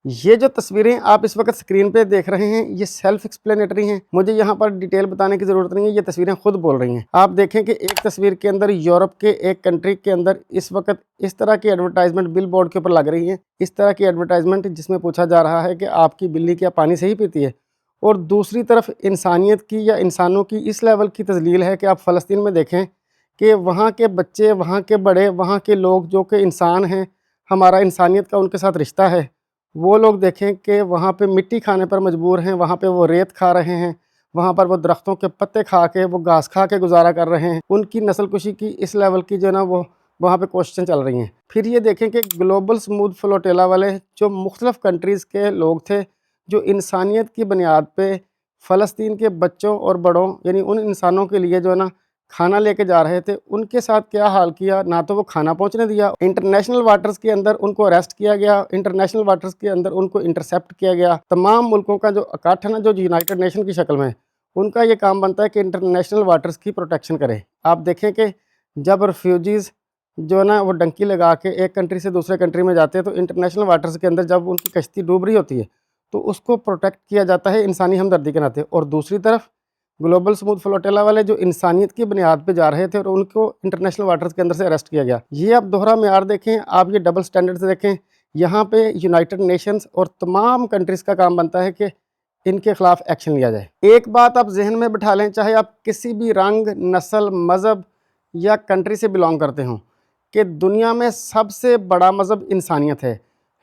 یہ جو تصویریں آپ اس وقت اسکرین پہ دیکھ رہے ہیں یہ سیلف ایکسپلینیٹری ہیں، مجھے یہاں پر ڈیٹیل بتانے کی ضرورت نہیں ہے، یہ تصویریں خود بول رہی ہیں۔ آپ دیکھیں کہ ایک تصویر کے اندر یورپ کے ایک کنٹری کے اندر اس وقت اس طرح کی ایڈورٹائزمنٹ بل بورڈ کے اوپر لگ رہی ہے، اس طرح کی ایڈورٹائزمنٹ جس میں پوچھا جا رہا ہے کہ آپ کی بلی کیا پانی سے ہی پیتی ہے، اور دوسری طرف انسانیت کی یا انسانوں کی اس لیول کی تذلیل ہے کہ آپ فلسطین میں دیکھیں کہ وہاں کے بچے، وہاں کے بڑے، وہاں کے لوگ جو کہ انسان ہیں، ہمارا انسانیت کا ان کے ساتھ رشتہ ہے، وہ لوگ دیکھیں کہ وہاں پہ مٹی کھانے پر مجبور ہیں، وہاں پہ وہ ریت کھا رہے ہیں، وہاں پر وہ درختوں کے پتے کھا کے، وہ گھاس کھا کے گزارا کر رہے ہیں، ان کی نسل کشی کی اس لیول کی جو ہے نا وہ وہاں پہ کوششیں چل رہی ہیں۔ پھر یہ دیکھیں کہ گلوبل سموتھ فلوٹیلا والے جو مختلف کنٹریز کے لوگ تھے، جو انسانیت کی بنیاد پہ فلسطین کے بچوں اور بڑوں یعنی ان انسانوں کے لیے جو ہے نا کھانا لے کے جا رہے تھے، ان کے ساتھ کیا حال کیا، نہ تو وہ کھانا پہنچنے دیا، انٹرنیشنل واٹرز کے اندر ان کو اریسٹ کیا گیا، انٹرنیشنل واٹرز کے اندر ان کو انٹرسیپٹ کیا گیا۔ تمام ملکوں کا جو اکٹھ ہے نا، جو یونائٹڈ نیشن کی شکل میں، ان کا یہ کام بنتا ہے کہ انٹرنیشنل واٹرز کی پروٹیکشن کرے۔ آپ دیکھیں کہ جب ریفیوجیز جو ہے نا وہ ڈنکی لگا کے ایک کنٹری سے دوسرے کنٹری میں جاتے ہیں تو انٹرنیشنل واٹرز کے اندر جب ان کی کشتی ڈوب رہی ہوتی ہے تو اس کو پروٹیکٹ کیا جاتا ہے انسانی ہمدردی کے ناطے، اور دوسری طرف گلوبل سموتھ فلوٹیلا والے جو انسانیت کی بنیاد پہ جا رہے تھے اور ان کو انٹرنیشنل واٹرز کے اندر سے اریسٹ کیا گیا۔ یہ آپ دوہرا معیار دیکھیں، آپ یہ ڈبل سٹینڈرڈز دیکھیں، یہاں پہ یونائٹڈ نیشنز اور تمام کنٹریز کا کام بنتا ہے کہ ان کے خلاف ایکشن لیا جائے۔ ایک بات آپ ذہن میں بٹھا لیں، چاہے آپ کسی بھی رنگ، نسل، مذہب یا کنٹری سے بلانگ کرتے ہوں، کہ دنیا میں سب سے بڑا مذہب انسانیت ہے۔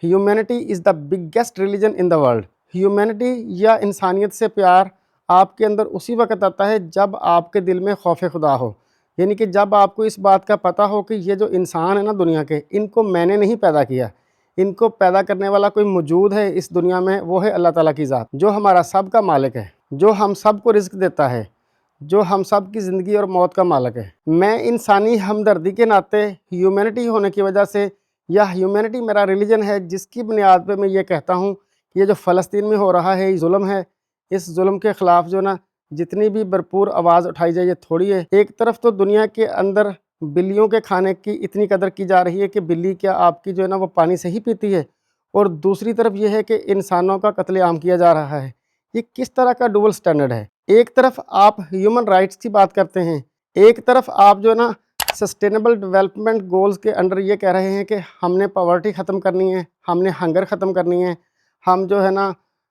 Humanity is the biggest religion in the world. Humanity یا انسانیت سے پیار آپ کے اندر اسی وقت آتا ہے جب آپ کے دل میں خوف خدا ہو، یعنی کہ جب آپ کو اس بات کا پتہ ہو کہ یہ جو انسان ہے نا دنیا کے، ان کو میں نے نہیں پیدا کیا، ان کو پیدا کرنے والا کوئی موجود ہے اس دنیا میں، وہ ہے اللہ تعالیٰ کی ذات، جو ہمارا سب کا مالک ہے، جو ہم سب کو رزق دیتا ہے، جو ہم سب کی زندگی اور موت کا مالک ہے۔ میں انسانی ہمدردی کے ناطے، ہیومینٹی ہونے کی وجہ سے، یا ہیومینٹی میرا ریلیجن ہے جس کی بنیاد پہ میں یہ کہتا ہوں کہ یہ جو فلسطین میں ہو رہا ہے یہ ظلم ہے، اس ظلم کے خلاف جو نا جتنی بھی بھرپور آواز اٹھائی جائے یہ تھوڑی ہے۔ ایک طرف تو دنیا کے اندر بلیوں کے کھانے کی اتنی قدر کی جا رہی ہے کہ بلی کیا آپ کی جو ہے نا وہ پانی سے ہی پیتی ہے، اور دوسری طرف یہ ہے کہ انسانوں کا قتل عام کیا جا رہا ہے۔ یہ کس طرح کا ڈوبل سٹینڈرڈ ہے؟ ایک طرف آپ ہیومن رائٹس کی بات کرتے ہیں، ایک طرف آپ جو ہے نا سسٹینیبل ڈیولپمنٹ گولز کے انڈر یہ کہہ رہے ہیں کہ ہم نے پاورٹی ختم کرنی ہے، ہم نے ہنگر ختم کرنی ہے، ہم جو ہے نا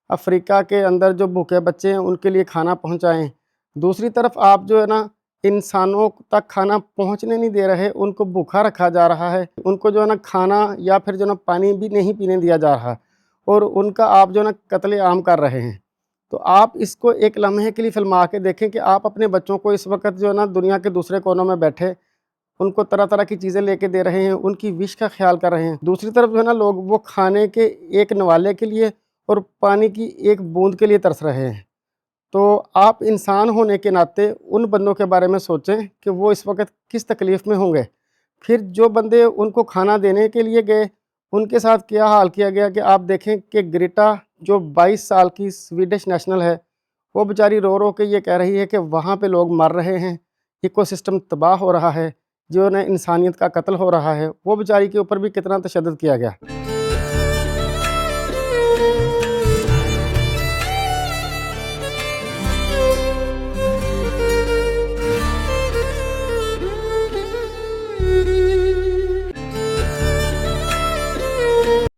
افریقہ کے اندر جو بھوکے بچے ہیں ان کے لیے کھانا پہنچائیں۔ دوسری طرف آپ جو ہے نا انسانوں تک کھانا پہنچنے نہیں دے رہے، ان کو بھوکا رکھا جا رہا ہے، ان کو جو ہے نا کھانا یا پھر جو ہے نا پانی بھی نہیں پینے دیا جا رہا، اور ان کا آپ جو ہے نا قتل عام کر رہے ہیں۔ تو آپ اس کو ایک لمحے کے لیے فلما کے دیکھیں کہ آپ اپنے بچوں کو اس وقت جو ہے نا دنیا کے دوسرے کونوں میں بیٹھے ان کو طرح طرح کی چیزیں لے کے دے رہے ہیں، ان کی وش کا خیال کر رہے ہیں، دوسری طرف جو ہے نا لوگ وہ کھانے کے ایک نوالے کے لیے اور پانی کی ایک بوند کے لیے ترس رہے ہیں۔ تو آپ انسان ہونے کے ناطے ان بندوں کے بارے میں سوچیں کہ وہ اس وقت کس تکلیف میں ہوں گے۔ پھر جو بندے ان کو کھانا دینے کے لیے گئے ان کے ساتھ کیا حال کیا گیا کہ آپ دیکھیں کہ گریٹا جو 22 سال کی سویڈش نیشنل ہے، وہ بیچاری رو رو کے یہ کہہ رہی ہے کہ وہاں پہ لوگ مر رہے ہیں، ایکو سسٹم تباہ ہو رہا ہے، جو ہے انسانیت کا قتل ہو رہا ہے، وہ بیچاری کے اوپر بھی کتنا تشدد کیا گیا۔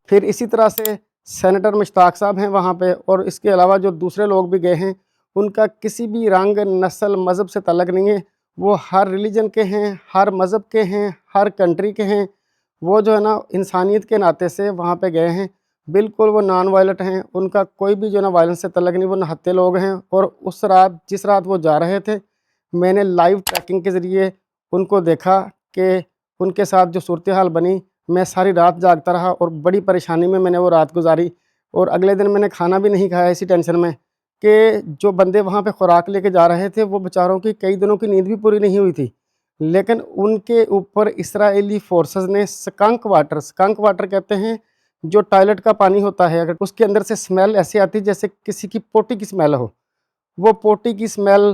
پھر اسی طرح سے سینیٹر مشتاق صاحب ہیں وہاں پہ، اور اس کے علاوہ جو دوسرے لوگ بھی گئے ہیں، ان کا کسی بھی رنگ، نسل، مذہب سے تعلق نہیں ہے، وہ ہر ریلیجن کے ہیں، ہر مذہب کے ہیں، ہر کنٹری کے ہیں، وہ جو ہے نا انسانیت کے ناطے سے وہاں پہ گئے ہیں، بالکل وہ نان وائلنٹ ہیں، ان کا کوئی بھی جو ہے نا وائلنس سے تعلق نہیں، وہ نہتے لوگ ہیں۔ اور اس رات جس رات وہ جا رہے تھے، میں نے لائیو ٹریکنگ کے ذریعے ان کو دیکھا کہ ان کے ساتھ جو صورتحال بنی، میں ساری رات جاگتا رہا اور بڑی پریشانی میں نے وہ رات گزاری، اور اگلے دن میں نے کھانا بھی نہیں کھایا اسی ٹینشن میں کہ جو بندے وہاں پہ خوراک لے کے جا رہے تھے وہ بیچاروں کی کئی دنوں کی نیند بھی پوری نہیں ہوئی تھی، لیکن ان کے اوپر اسرائیلی فورسز نے سکنک واٹر کہتے ہیں جو ٹوائلٹ کا پانی ہوتا ہے، اگر اس کے اندر سے سمیل ایسی آتی جیسے کسی کی پوٹی کی سمیل ہو، وہ پوٹی کی سمیل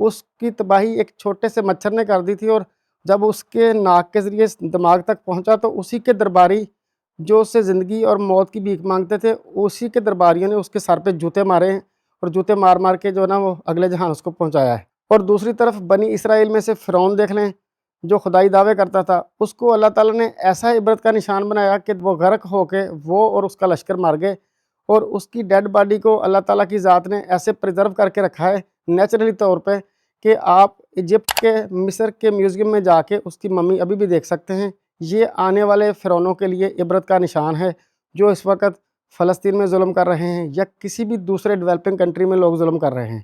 اس کی تباہی ایک چھوٹے سے مچھر نے کر دی تھی، اور جب اس کے ناک کے ذریعے دماغ تک پہنچا تو اسی کے درباری جو اس سے زندگی اور موت کی بھیک مانگتے تھے، اسی کے درباریوں نے اس کے سر پہ جوتے مارے ہیں، اور جوتے مار مار کے جو ہے نا وہ اگلے جہان اس کو پہنچایا ہے۔ اور دوسری طرف بنی اسرائیل میں سے فرعون دیکھ لیں، جو خدائی دعوے کرتا تھا، اس کو اللہ تعالیٰ نے ایسا عبرت کا نشان بنایا کہ وہ غرق ہو کے وہ اور اس کا لشکر مار گئے، اور اس کی ڈیڈ باڈی کو اللہ تعالیٰ کی ذات نے ایسے پریزرو کر کے رکھا ہے نیچرلی طور پہ کہ آپ ایجپٹ کے مصر کے میوزیم میں جا کے اس کی ممی ابھی بھی دیکھ سکتے ہیں۔ یہ آنے والے فرعونوں کے لیے عبرت کا نشان ہے، جو اس وقت فلسطین میں ظلم کر رہے ہیں یا کسی بھی دوسرے ڈیولپنگ کنٹری میں لوگ ظلم کر رہے ہیں۔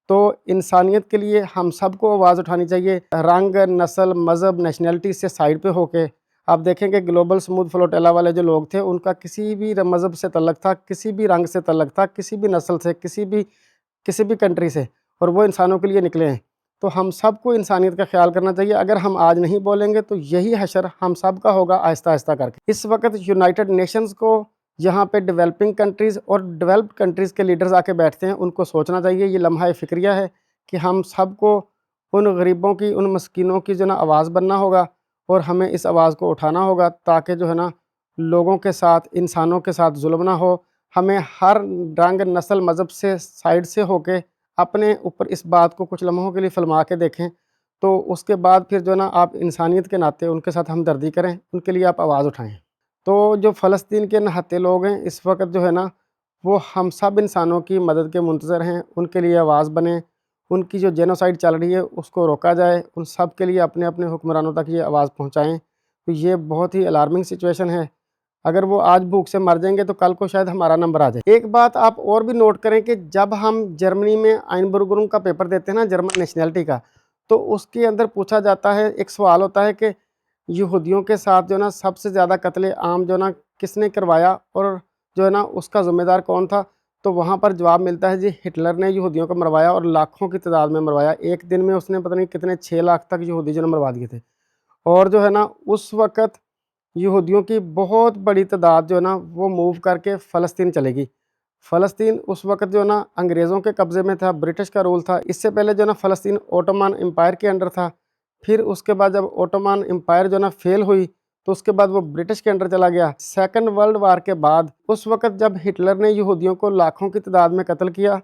تو انسانیت کے لیے ہم سب کو آواز اٹھانی چاہیے، رنگ، نسل، مذہب، نیشنلٹی سے سائیڈ پہ ہو کے۔ آپ دیکھیں کہ گلوبل سموتھ فلوٹیلا والے جو لوگ تھے، ان کا کسی بھی مذہب سے تعلق تھا، کسی بھی رنگ سے تعلق تھا، کسی بھی نسل سے، کسی بھی کنٹری سے، اور وہ انسانوں کے لیے نکلے ہیں۔ تو ہم سب کو انسانیت کا خیال کرنا چاہیے۔ اگر ہم آج نہیں بولیں گے تو یہی حشر ہم سب کا ہوگا آہستہ آہستہ کر کے۔ اس وقت یونائٹڈ نیشنز کو یہاں پہ ڈیولپنگ کنٹریز اور ڈیولپڈ کنٹریز کے لیڈرز آ کے بیٹھتے ہیں، ان کو سوچنا چاہیے، یہ لمحہ فکریہ ہے کہ ہم سب کو ان غریبوں کی، ان مسکینوں کی جو نا آواز بننا ہوگا، اور ہمیں اس آواز کو اٹھانا ہوگا تاکہ جو ہے نا لوگوں کے ساتھ، انسانوں کے ساتھ ظلم نہ ہو۔ ہمیں ہر رنگ، نسل، مذہب سے سائیڈ سے ہو کے اپنے اوپر اس بات کو کچھ لمحوں کے لیے فلما کے دیکھیں، تو اس کے بعد پھر جو ہے نا آپ انسانیت کے ناطے ان کے ساتھ ہمدردی کریں، ان کے لیے آپ آواز اٹھائیں۔ تو جو فلسطین کے نہتے لوگ ہیں اس وقت جو ہے نا، وہ ہم سب انسانوں کی مدد کے منتظر ہیں، ان کے لیے آواز بنیں، ان کی جو جینوسائیڈ چل رہی ہے اس کو روکا جائے، ان سب کے لیے اپنے اپنے حکمرانوں تک یہ آواز پہنچائیں۔ تو یہ بہت ہی الارمنگ سچویشن ہے، اگر وہ آج بھوک سے مر جائیں گے تو کل کو شاید ہمارا نمبر آ جائے۔ ایک بات آپ اور بھی نوٹ کریں کہ جب ہم جرمنی میں آئنبرگرم کا پیپر دیتے ہیں نا، جرمن نیشنلٹی کا، تو اس کے اندر پوچھا جاتا ہے، ایک سوال ہوتا ہے کہ یہودیوں کے ساتھ جو ہے نا سب سے زیادہ قتل عام جو ہے نا کس نے کروایا، اور جو ہے نا اس کا ذمہ دار کون تھا؟ تو وہاں پر جواب ملتا ہے، جی ہٹلر نے یہودیوں کو مروایا، اور لاکھوں کی تعداد میں مروایا۔ ایک دن میں اس نے پتہ نہیں کتنے 6 لاکھ تک یہودی جو ہے مروا دیے تھے، اور جو ہے نا اس وقت یہودیوں کی بہت بڑی تعداد جو ہے نا وہ موو کر کے فلسطین چلے گی۔ فلسطین اس وقت جو ہے نا انگریزوں کے قبضے میں تھا، برٹش کا رول تھا۔ اس سے پہلے جو ہے نا فلسطین اوٹومان امپائر کے انڈر تھا، پھر اس کے بعد جب اوٹومان امپائر جو ہے نا فیل ہوئی تو اس کے بعد وہ برٹش کے انڈر چلا گیا۔ سیکنڈ ورلڈ وار کے بعد اس وقت جب ہٹلر نے یہودیوں کو لاکھوں کی تعداد میں قتل کیا،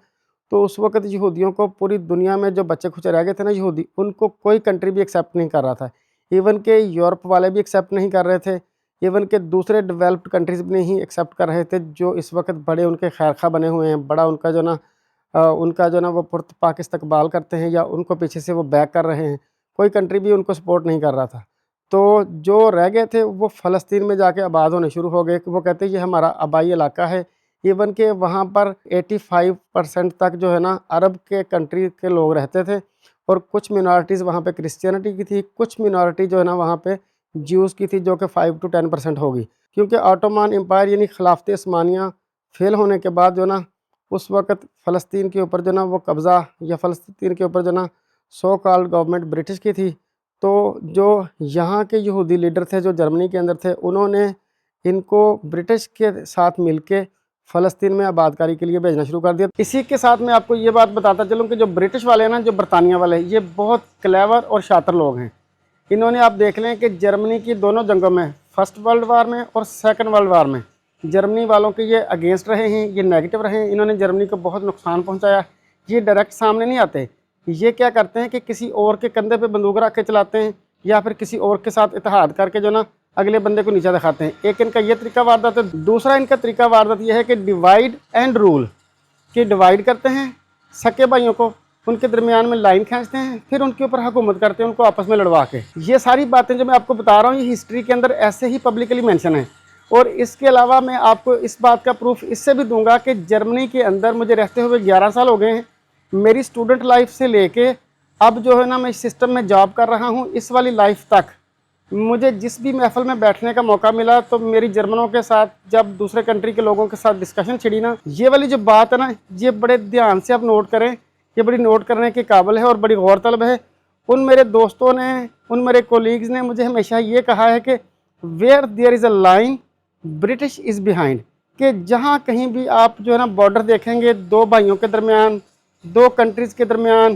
تو اس وقت یہودیوں کو پوری دنیا میں جو بچے کچھ رہ گئے تھے نا یہودی، ان کو کوئی کنٹری بھی ایکسیپٹ نہیں کر رہا تھا، ایون کہ یورپ والے بھی ایکسیپٹ نہیں کر رہے تھے، ایون کہ دوسرے ڈیولپڈ کنٹریز بھی نہیں ایکسیپٹ کر رہے تھے، جو اس وقت بڑے ان کے خیر خواہ بنے ہوئے ہیں، بڑا ان کا جو نا وہ پاک استقبال کرتے ہیں، یا ان کو پیچھے سے وہ بیک کر رہے ہیں۔ کوئی کنٹری بھی ان کو سپورٹ نہیں کر رہا تھا۔ تو جو رہ گئے تھے وہ فلسطین میں جا کے آباد ہونے شروع ہو گئے، کہ وہ کہتے ہیں یہ ہمارا آبائی علاقہ ہے، ایون کہ وہاں پر 85% تک جو ہے نا عرب کے کنٹری کے لوگ رہتے تھے، اور کچھ مینارٹیز وہاں پہ کرسچینٹی کی تھی، کچھ مینارٹی جو ہے نا وہاں پہ جیوز کی تھی، جو کہ 5 to 10% ہوگی، کیونکہ آٹومان امپائر یعنی خلافت عثمانیہ فیل ہونے کے بعد جو نا اس وقت فلسطین کے اوپر جو نا وہ قبضہ، یا فلسطین کے اوپر جو نا سو کالڈ گورنمنٹ برٹش کی تھی۔ تو جو یہاں کے یہودی لیڈر تھے جو جرمنی کے اندر تھے، انہوں نے ان کو برٹش کے ساتھ مل کے فلسطین میں آباد کاری کے لیے بھیجنا شروع کر دیا۔ اسی کے ساتھ میں آپ کو یہ بات بتاتا چلوں کہ جو برٹش والے ہیں نا، جو برطانیہ والے، یہ بہت کلیور اور شاطر لوگ ہیں۔ انہوں نے آپ دیکھ لیں کہ جرمنی کی دونوں جنگوں میں، فرسٹ ورلڈ وار میں اور سیکنڈ ورلڈ وار میں، جرمنی والوں کے یہ اگینسٹ رہے ہیں، یہ نیگیٹو رہے ہیں، انہوں نے جرمنی کو بہت نقصان پہنچایا۔ یہ ڈائریکٹ سامنے نہیں آتے، یہ کیا کرتے ہیں کہ کسی اور کے کندھے پہ بندوق رکھ کے چلاتے ہیں، یا پھر کسی اور کے ساتھ اتحاد کر کے جو نا اگلے بندے کو نیچا دکھاتے ہیں۔ ایک ان کا یہ طریقہ واردات ہے۔ دوسرا ان کا طریقہ واردات یہ ہے کہ ڈیوائیڈ اینڈ رول، کہ ڈیوائیڈ کرتے ہیں سکے بھائیوں کو، ان کے درمیان میں لائن کھینچتے ہیں، پھر ان کے اوپر حکومت کرتے ہیں ان کو آپس میں لڑوا کے۔ یہ ساری باتیں جو میں آپ کو بتا رہا ہوں یہ ہسٹری کے اندر ایسے ہی پبلکلی مینشن ہے، اور اس کے علاوہ میں آپ کو اس بات کا پروف اس سے بھی دوں گا کہ جرمنی کے اندر مجھے رہتے ہوئے 11 سال ہو گئے ہیں۔ میری اسٹوڈنٹ لائف سے لے کے اب جو ہے نا میں اس سسٹم میں جاب کر رہا ہوں، اس والی لائف تک مجھے جس بھی محفل میں بیٹھنے کا موقع ملا تو میری جرمنوں کے ساتھ جب دوسرے کنٹری کے لوگوں کے ساتھ ڈسکشن چھڑی نا، یہ والی جو بات ہے نا، یہ بڑے دھیان سے آپ نوٹ کریں، یہ بڑی نوٹ کرنے کے قابل ہے اور بڑی غور طلب ہے۔ ان میرے دوستوں نے، ان میرے کولیگز نے مجھے ہمیشہ یہ کہا ہے کہ where there is a line British is behind, کہ جہاں کہیں بھی آپ جو ہے نا بارڈر دیکھیں گے، دو بھائیوں کے درمیان، دو کنٹریز کے درمیان،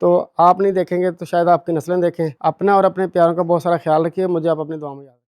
تو آپ نہیں دیکھیں گے تو شاید آپ کی نسلیں دیکھیں۔ اپنا اور اپنے پیاروں کا بہت سارا خیال رکھیے، مجھے آپ اپنی دعا میں یاد رکھیں۔